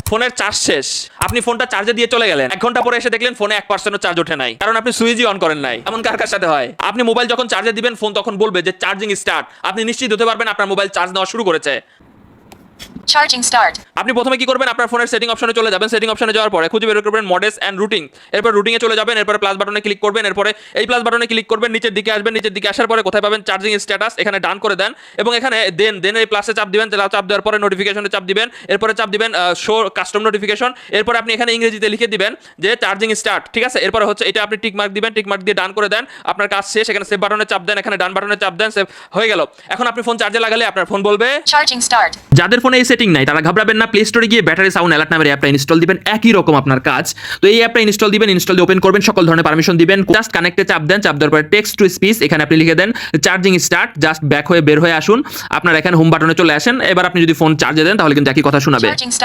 ফোনের চার্জ শেষ, আপনি ফোনটা চার্জে দিয়ে চলে গেলেন, 1 ঘন্টা পরে এসে দেখলেন ফোনে 1% চার্জ ওঠে নাই, কারণ আপনি সুইচই অন করেন নাই। এমন কার কার সাথে হয়? আপনি মোবাইল যখন চার্জে দিবেন ফোন তখন বলবে যে চার্জিং স্টার্ট, আপনি নিশ্চিত হতে পারবেন আপনার মোবাইল চার্জ নেওয়া শুরু করেছে। Charging start. আপনি প্রথমে কি করবেন, আপনার ফোনের সেটিং অপশনে চলে যাবেন, সেটিং অপশনে যাওয়ার পরে খুঁজে বের করবেন মডেস এন্ড রুটিং, এরপর রুটিং এ চলে যাবেন, এরপর প্লাস বাটনে ক্লিক করবেন, এরপরে এই প্লাস বাটনে ক্লিক করবেন, নিচের দিকে আসবেন, নিচের দিকে আসার পরে কোথায় পাবেন চার্জিং স্ট্যাটাস, এখানে ডান করে দেন এবং এখানে দেন এই প্লাসে চাপ দিবেন, চাপ দেওয়ার পরে নোটিফিকেশনে চাপ দিবেন, এরপরে চাপ দিবেন শো কাস্টম নোটিফিকেশন, এরপরে আপনি এখানে ইংরেজিতে লিখে দিবেন যে চার্জিং স্টার্ট, ঠিক আছে। এরপরে হচ্ছে এটা আপনি টিক মার্ক দিবেন, টিক মার্ক দিয়ে ডান করে দেন, আপনার কাজ শেষ। এখানে সেভ বাটনে চাপ দেন, এখানে ডান বাটনে চাপ দেন, সেভ হয়ে গেল। এখন আপনি ফোন চার্জে লাগালে আপনার ফোন বলবে Charging start. যাদের ফোনে এই সেটিং নাই তারা ঘাবড়াবেন না, প্লে স্টোরে গিয়ে ব্যাটারি সাউন্ড অ্যালার্ট নামের অ্যাপটা ইনস্টল দিবেন, একই রকম আপনার কাজ। তো এই অ্যাপটা ইনস্টল দিবেন, ইনস্টল দিয়ে ওপেন করবেন, সকল ধরনের পারমিশন দিবেন, জাস্ট কানেক্টে চাপ দেন, চাপ দেওয়ার পরে টেক্সট টু স্পিচ এখানে আপনি লিখে দেন চার্জিং স্টার্ট, জাস্ট ব্যাক হয়ে বের হয়ে আসুন, আপনার এখানে হোম বাটনে চলে আসেন। এবার আপনি যদি ফোন চার্জে দেন তাহলে কিন্তু একই কথা শোনাবে। Charging start.